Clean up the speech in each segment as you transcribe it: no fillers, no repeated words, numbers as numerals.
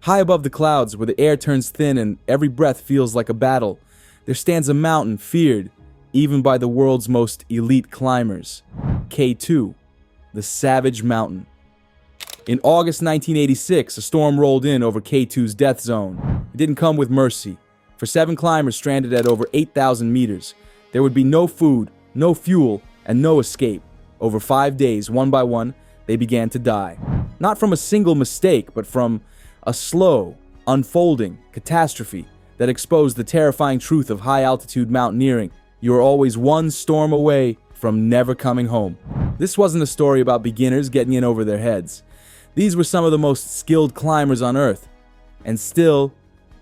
High above the clouds, where the air turns thin and every breath feels like a battle, there stands a mountain feared even by the world's most elite climbers. K2, the Savage Mountain. In August 1986, a storm rolled in over K2's death zone. It didn't come with mercy. For 7 climbers stranded at over 8,000 meters, there would be no food, no fuel, and no escape. Over 5 days, one by one, they began to die. Not from a single mistake, but from a slow, unfolding catastrophe that exposed the terrifying truth of high-altitude mountaineering. You are always one storm away from never coming home. This wasn't a story about beginners getting in over their heads. These were some of the most skilled climbers on Earth. And still,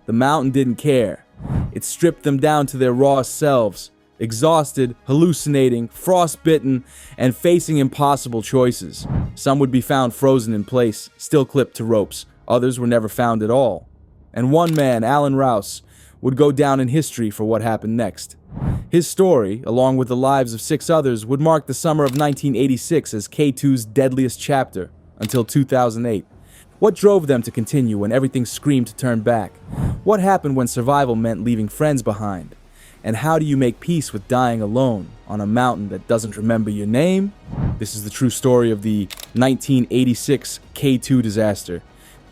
the mountain didn't care. It stripped them down to their raw selves, exhausted, hallucinating, frostbitten, and facing impossible choices. Some would be found frozen in place, still clipped to ropes. Others were never found at all. And one man, Alan Rouse, would go down in history for what happened next. His story, along with the lives of 6 others, would mark the summer of 1986 as K2's deadliest chapter, until 2008. What drove them to continue when everything screamed to turn back? What happened when survival meant leaving friends behind? And how do you make peace with dying alone on a mountain that doesn't remember your name? This is the true story of the 1986 K2 disaster.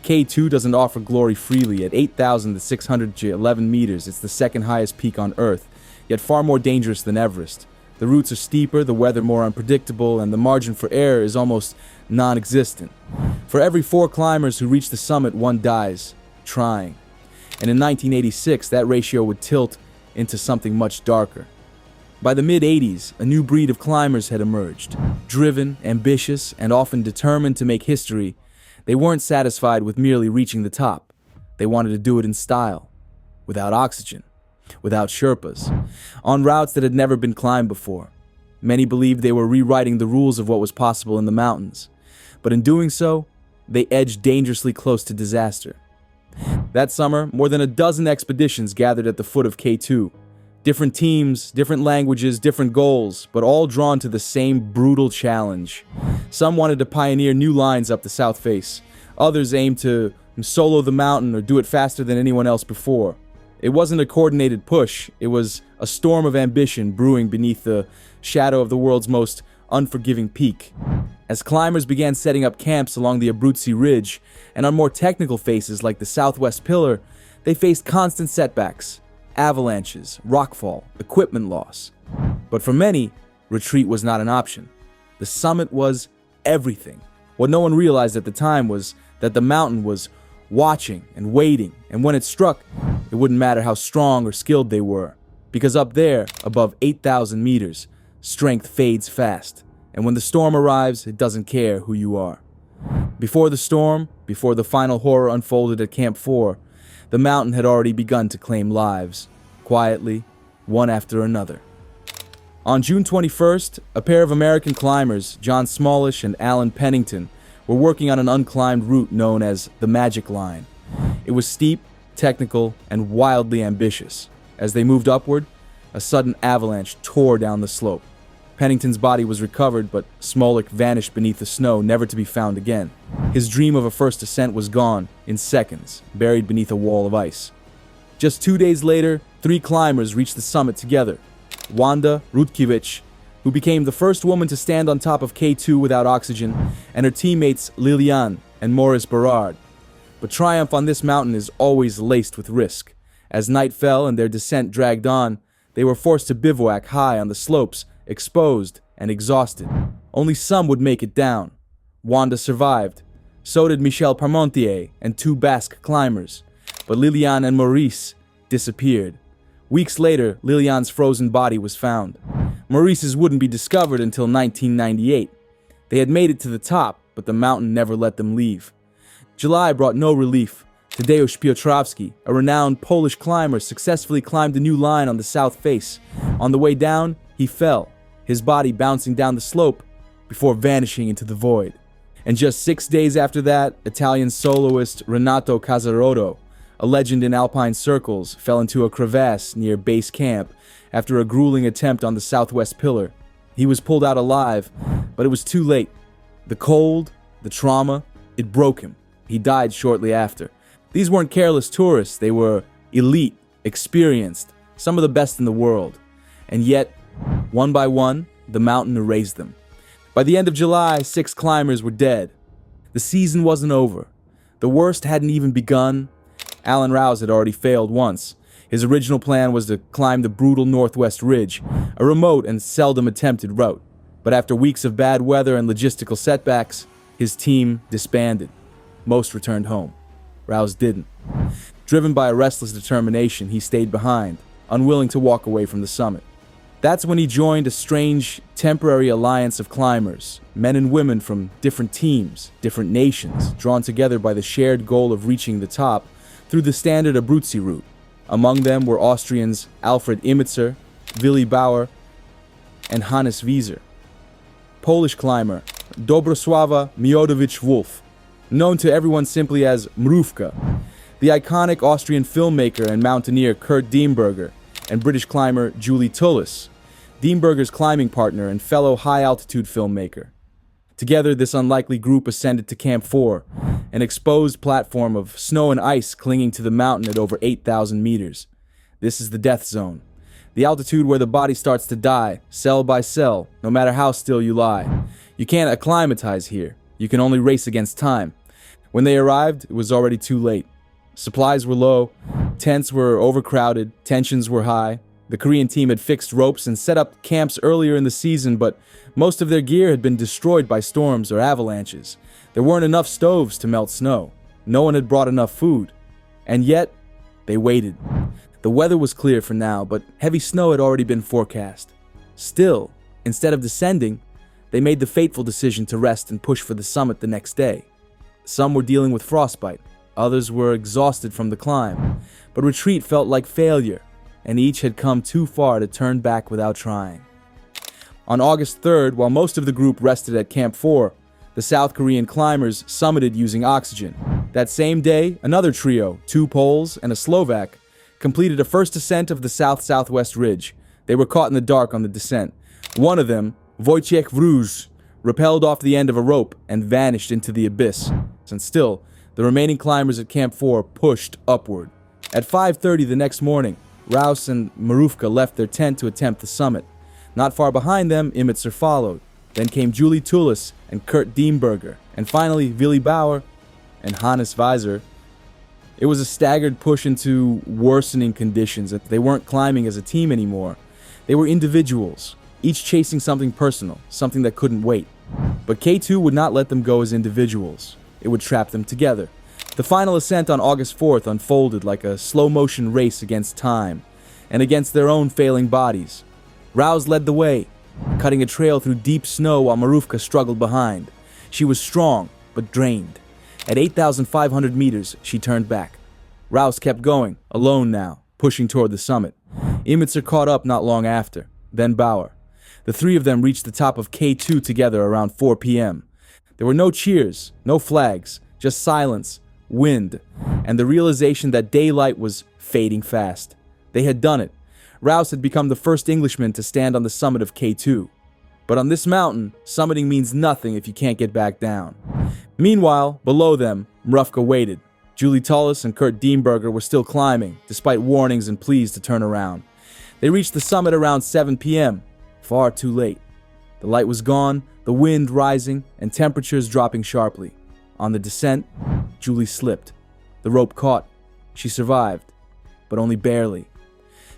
K2 doesn't offer glory freely. At 8,611 meters, it's the second highest peak on Earth, yet far more dangerous than Everest. The routes are steeper, the weather more unpredictable, and the margin for error is almost non-existent. For every 4 climbers who reach the summit, one dies trying. And in 1986, that ratio would tilt into something much darker. By the mid-80s, a new breed of climbers had emerged. Driven, ambitious, and often determined to make history, they weren't satisfied with merely reaching the top. They wanted to do it in style, without oxygen, without Sherpas, on routes that had never been climbed before. Many believed they were rewriting the rules of what was possible in the mountains, but in doing so, they edged dangerously close to disaster. That summer, more than a dozen expeditions gathered at the foot of K2. Different teams, different languages, different goals, but all drawn to the same brutal challenge. Some wanted to pioneer new lines up the south face. Others aimed to solo the mountain or do it faster than anyone else before. It wasn't a coordinated push, it was a storm of ambition brewing beneath the shadow of the world's most unforgiving peak. As climbers began setting up camps along the Abruzzi Ridge and on more technical faces like the Southwest Pillar, they faced constant setbacks, avalanches, rockfall, equipment loss. But for many, retreat was not an option. The summit was everything. What no one realized at the time was that the mountain was watching and waiting, and when it struck, it wouldn't matter how strong or skilled they were, because up there, above 8,000 meters, strength fades fast, and when the storm arrives, it doesn't care who you are. Before the storm, before the final horror unfolded at Camp 4, the mountain had already begun to claim lives, quietly, one after another. On June 21st, a pair of American climbers, John Smallish and Alan Pennington, were working on an unclimbed route known as the Magic Line. It was steep, technical, and wildly ambitious. As they moved upward, a sudden avalanche tore down the slope. Pennington's body was recovered, but Smolik vanished beneath the snow, never to be found again. His dream of a first ascent was gone in seconds, buried beneath a wall of ice. Just 2 days later, 3 climbers reached the summit together. Wanda Rutkiewicz, who became the first woman to stand on top of K2 without oxygen, and her teammates Liliane and Maurice Berard. But triumph on this mountain is always laced with risk. As night fell and their descent dragged on, they were forced to bivouac high on the slopes, exposed and exhausted. Only some would make it down. Wanda survived. So did Michel Parmentier and 2 Basque climbers. But Liliane and Maurice disappeared. Weeks later, Liliane's frozen body was found. Maurice's wouldn't be discovered until 1998. They had made it to the top, but the mountain never let them leave. July brought no relief. Tadeusz Piotrowski, a renowned Polish climber, successfully climbed a new line on the south face. On the way down, he fell, his body bouncing down the slope before vanishing into the void. And just 6 days after that, Italian soloist Renato Casarotto, a legend in alpine circles, fell into a crevasse near base camp after a grueling attempt on the Southwest Pillar. He was pulled out alive, but it was too late. The cold, the trauma, it broke him. He died shortly after. These weren't careless tourists, they were elite, experienced, some of the best in the world. And yet, one by one, the mountain erased them. By the end of July, 6 climbers were dead. The season wasn't over. The worst hadn't even begun. Alan Rouse had already failed once. His original plan was to climb the brutal Northwest Ridge, a remote and seldom attempted route. But after weeks of bad weather and logistical setbacks, his team disbanded. Most returned home. Rouse didn't. Driven by a restless determination, he stayed behind, unwilling to walk away from the summit. That's when he joined a strange, temporary alliance of climbers, men and women from different teams, different nations, drawn together by the shared goal of reaching the top through the standard Abruzzi route. Among them were Austrians Alfred Imitzer, Willi Bauer, and Hannes Wieser. Polish climber Dobrosława Miodowicz-Wolf, known to everyone simply as Mrówka, the iconic Austrian filmmaker and mountaineer Kurt Diemberger, and British climber Julie Tullis, Diemberger's climbing partner and fellow high-altitude filmmaker. Together, this unlikely group ascended to Camp 4, an exposed platform of snow and ice clinging to the mountain at over 8,000 meters. This is the death zone, the altitude where the body starts to die, cell by cell, no matter how still you lie. You can't acclimatize here. You can only race against time. When they arrived, it was already too late. Supplies were low, tents were overcrowded, tensions were high. The Korean team had fixed ropes and set up camps earlier in the season, but most of their gear had been destroyed by storms or avalanches. There weren't enough stoves to melt snow. No one had brought enough food. And yet, they waited. The weather was clear for now, but heavy snow had already been forecast. Still, instead of descending, they made the fateful decision to rest and push for the summit the next day. Some were dealing with frostbite. Others were exhausted from the climb, but retreat felt like failure, and each had come too far to turn back without trying. On August 3rd, while most of the group rested at Camp 4, the South Korean climbers summited using oxygen. That same day, another trio, 2 Poles and a Slovak, completed a first ascent of the south-southwest ridge. They were caught in the dark on the descent. One of them, Wojciech Wróż, rappelled off the end of a rope and vanished into the abyss. And still, the remaining climbers at Camp 4 pushed upward. At 5:30 the next morning, Rouse and Mrówka left their tent to attempt the summit. Not far behind them, Imitzer followed. Then came Julie Tullis and Kurt Diemberger, and finally Willi Bauer and Hannes Wieser. It was a staggered push into worsening conditions. They weren't climbing as a team anymore. They were individuals, each chasing something personal, something that couldn't wait. But K2 would not let them go as individuals. It would trap them together. The final ascent on August 4th unfolded like a slow-motion race against time and against their own failing bodies. Rouse led the way, cutting a trail through deep snow while Mrówka struggled behind. She was strong, but drained. At 8,500 meters, she turned back. Rouse kept going, alone now, pushing toward the summit. Imitzer caught up not long after, then Bauer. The three of them reached the top of K2 together around 4 p.m. There were no cheers, no flags, just silence, wind, and the realization that daylight was fading fast. They had done it. Rouse had become the first Englishman to stand on the summit of K2. But on this mountain, summiting means nothing if you can't get back down. Meanwhile, below them, Mrówka waited. Julie Tullis and Kurt Diemberger were still climbing, despite warnings and pleas to turn around. They reached the summit around 7 p.m., far too late. The light was gone, the wind rising, and temperatures dropping sharply. On the descent, Julie slipped. The rope caught. She survived, but only barely.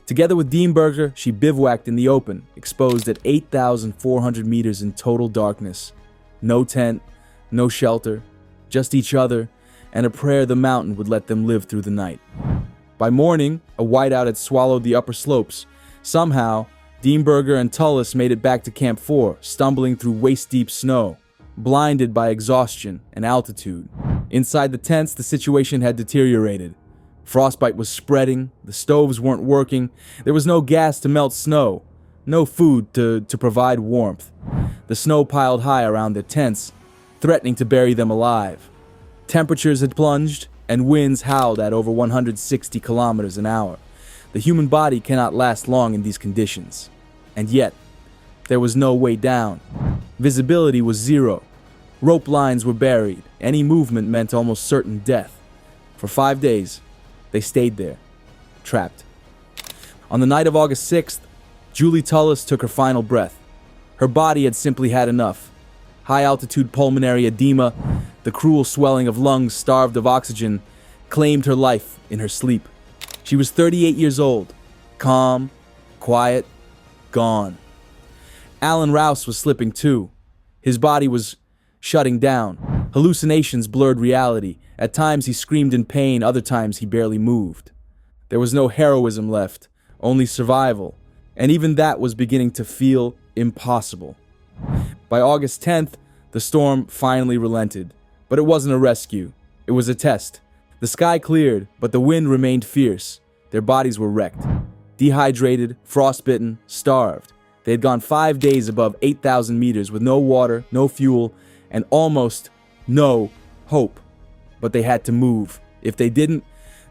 Together with Diemberger, she bivouacked in the open, exposed at 8,400 meters in total darkness. No tent, no shelter, just each other, and a prayer the mountain would let them live through the night. By morning, a whiteout had swallowed the upper slopes. Somehow, Diemberger and Tullis made it back to Camp 4, stumbling through waist-deep snow, blinded by exhaustion and altitude. Inside the tents, the situation had deteriorated. Frostbite was spreading, the stoves weren't working, there was no gas to melt snow, no food to provide warmth. The snow piled high around their tents, threatening to bury them alive. Temperatures had plunged, and winds howled at over 160 kilometers an hour. The human body cannot last long in these conditions. And yet, there was no way down. Visibility was zero. Rope lines were buried. Any movement meant almost certain death. For 5 days, they stayed there, trapped. On the night of August 6th, Julie Tullis took her final breath. Her body had simply had enough. High-altitude pulmonary edema, the cruel swelling of lungs starved of oxygen, claimed her life in her sleep. She was 38 years old, calm, quiet, gone. Alan Rouse was slipping too. His body was shutting down. Hallucinations blurred reality. At times he screamed in pain, other times he barely moved. There was no heroism left, only survival, and even that was beginning to feel impossible. By August 10th, the storm finally relented, but it wasn't a rescue. It was a test. The sky cleared, but the wind remained fierce. Their bodies were wrecked. Dehydrated, frostbitten, starved. They had gone 5 days above 8,000 meters with no water, no fuel, and almost no hope. But they had to move. If they didn't,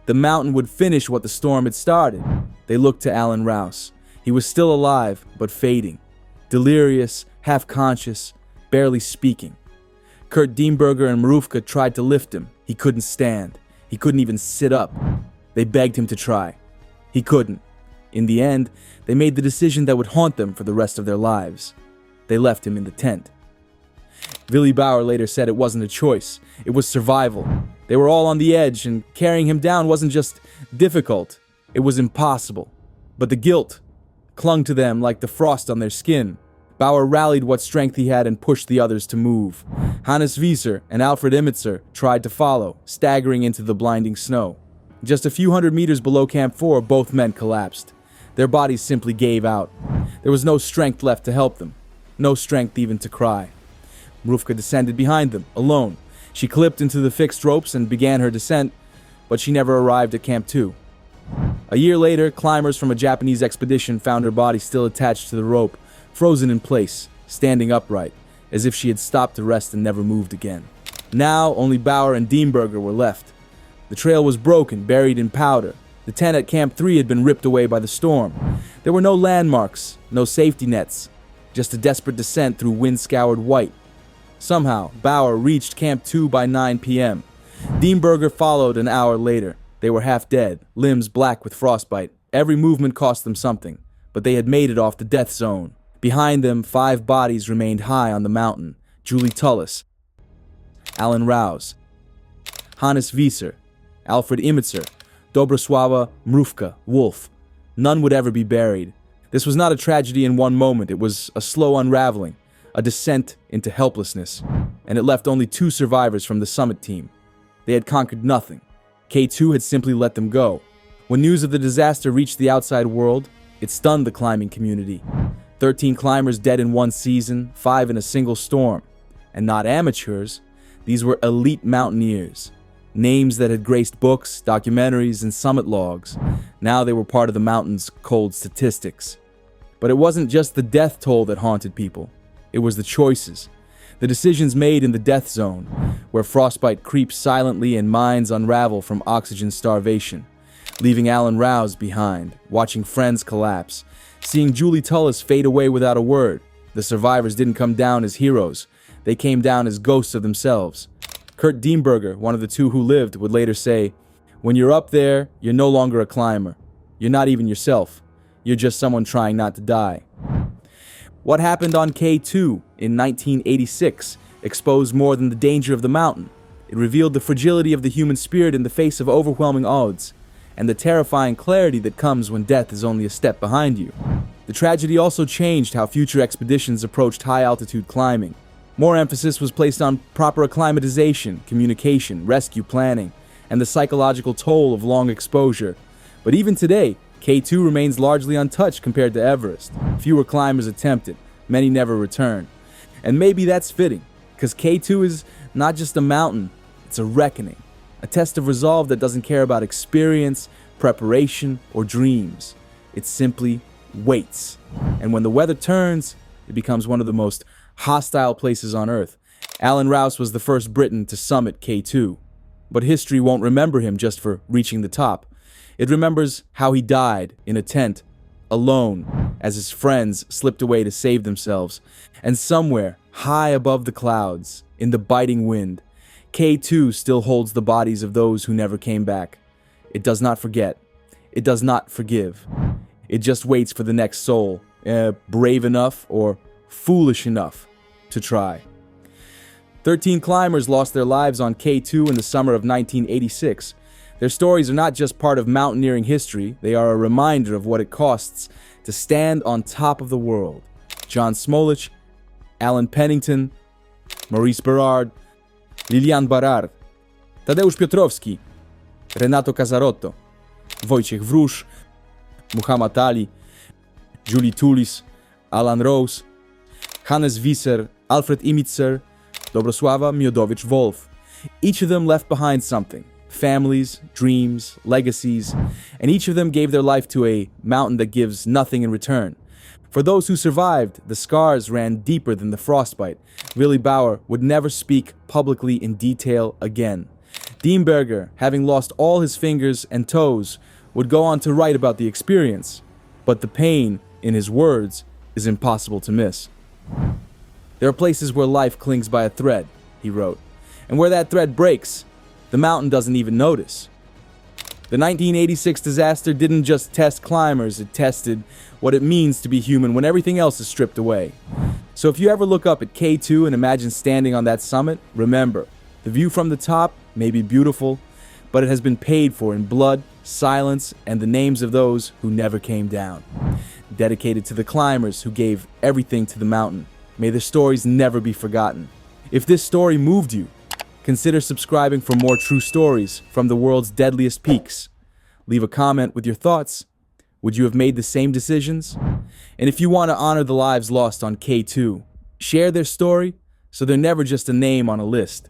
the mountain would finish what the storm had started. They looked to Alan Rouse. He was still alive, but fading. Delirious, half-conscious, barely speaking. Kurt Diemberger and Marufka tried to lift him. He couldn't stand. He couldn't even sit up. They begged him to try. He couldn't. In the end, they made the decision that would haunt them for the rest of their lives. They left him in the tent. Willy Bauer later said it wasn't a choice. It was survival. They were all on the edge, and carrying him down wasn't just difficult. It was impossible. But the guilt clung to them like the frost on their skin. Bauer rallied what strength he had and pushed the others to move. Hannes Wieser and Alfred Imitzer tried to follow, staggering into the blinding snow. Just a few hundred meters below Camp 4, both men collapsed. Their bodies simply gave out. There was no strength left to help them. No strength even to cry. Marufka descended behind them, alone. She clipped into the fixed ropes and began her descent, but she never arrived at Camp 2. A year later, climbers from a Japanese expedition found her body still attached to the rope, frozen in place, standing upright, as if she had stopped to rest and never moved again. Now, only Bauer and Diemberger were left. The trail was broken, buried in powder. The tent at Camp 3 had been ripped away by the storm. There were no landmarks, no safety nets, just a desperate descent through wind-scoured white. Somehow, Bauer reached Camp 2 by 9 p.m. Diemberger followed an hour later. They were half dead, limbs black with frostbite. Every movement cost them something, but they had made it off the death zone. Behind them, 5 bodies remained high on the mountain. Julie Tullis, Alan Rouse, Hannes Wieser, Alfred Imitzer, Dobrosława Mrówka, Wolf. None would ever be buried. This was not a tragedy in one moment. It was a slow unraveling, a descent into helplessness. And it left only 2 survivors from the summit team. They had conquered nothing. K2 had simply let them go. When news of the disaster reached the outside world, it stunned the climbing community. 13 climbers dead in one season, 5 in a single storm. And not amateurs, these were elite mountaineers. Names that had graced books, documentaries, and summit logs. Now they were part of the mountain's cold statistics. But it wasn't just the death toll that haunted people. It was the choices. The decisions made in the death zone, where frostbite creeps silently and minds unravel from oxygen starvation. Leaving Alan Rouse behind, watching friends collapse. Seeing Julie Tullis fade away without a word. The survivors didn't come down as heroes. They came down as ghosts of themselves. Kurt Diemberger, one of the 2 who lived, would later say, "When you're up there, you're no longer a climber. You're not even yourself. You're just someone trying not to die." What happened on K2 in 1986 exposed more than the danger of the mountain. It revealed the fragility of the human spirit in the face of overwhelming odds, and the terrifying clarity that comes when death is only a step behind you. The tragedy also changed how future expeditions approached high-altitude climbing. More emphasis was placed on proper acclimatization, communication, rescue planning, and the psychological toll of long exposure. But even today, K2 remains largely untouched compared to Everest. Fewer climbers attempt it, many never return. And maybe that's fitting, because K2 is not just a mountain, it's a reckoning. A test of resolve that doesn't care about experience, preparation, or dreams. It simply waits. And when the weather turns, it becomes one of the most hostile places on Earth. Alan Rouse was the first Briton to summit K2. But history won't remember him just for reaching the top. It remembers how he died in a tent, alone, as his friends slipped away to save themselves. And somewhere, high above the clouds, in the biting wind, K2 still holds the bodies of those who never came back. It does not forget. It does not forgive. It just waits for the next soul, brave enough or foolish enough to try. 13 climbers lost their lives on K2 in the summer of 1986. Their stories are not just part of mountaineering history, they are a reminder of what it costs to stand on top of the world. John Smolich, Alan Pennington, Maurice Berard, Lilian Barard, Tadeusz Piotrowski, Renato Casarotto, Wojciech Wróż, Muhammad Ali, Julie Tulis, Alan Rose, Hannes Wieser, Alfred Imitzer, Dobrosława Miodowicz-Wolf. Each of them left behind something. Families, dreams, legacies, and each of them gave their life to a mountain that gives nothing in return. For those who survived, the scars ran deeper than the frostbite. Willy Bauer would never speak publicly in detail again. Diemberger, having lost all his fingers and toes, would go on to write about the experience, but the pain, in his words, is impossible to miss. There are places where life clings by a thread, he wrote, and where that thread breaks, the mountain doesn't even notice. The 1986 disaster didn't just test climbers, it tested what it means to be human when everything else is stripped away. So if you ever look up at K2 and imagine standing on that summit, remember, the view from the top may be beautiful, but it has been paid for in blood, silence, and the names of those who never came down. Dedicated to the climbers who gave everything to the mountain. May their stories never be forgotten. If this story moved you, consider subscribing for more true stories from the world's deadliest peaks. Leave a comment with your thoughts. Would you have made the same decisions? And if you want to honor the lives lost on K2, share their story so they're never just a name on a list.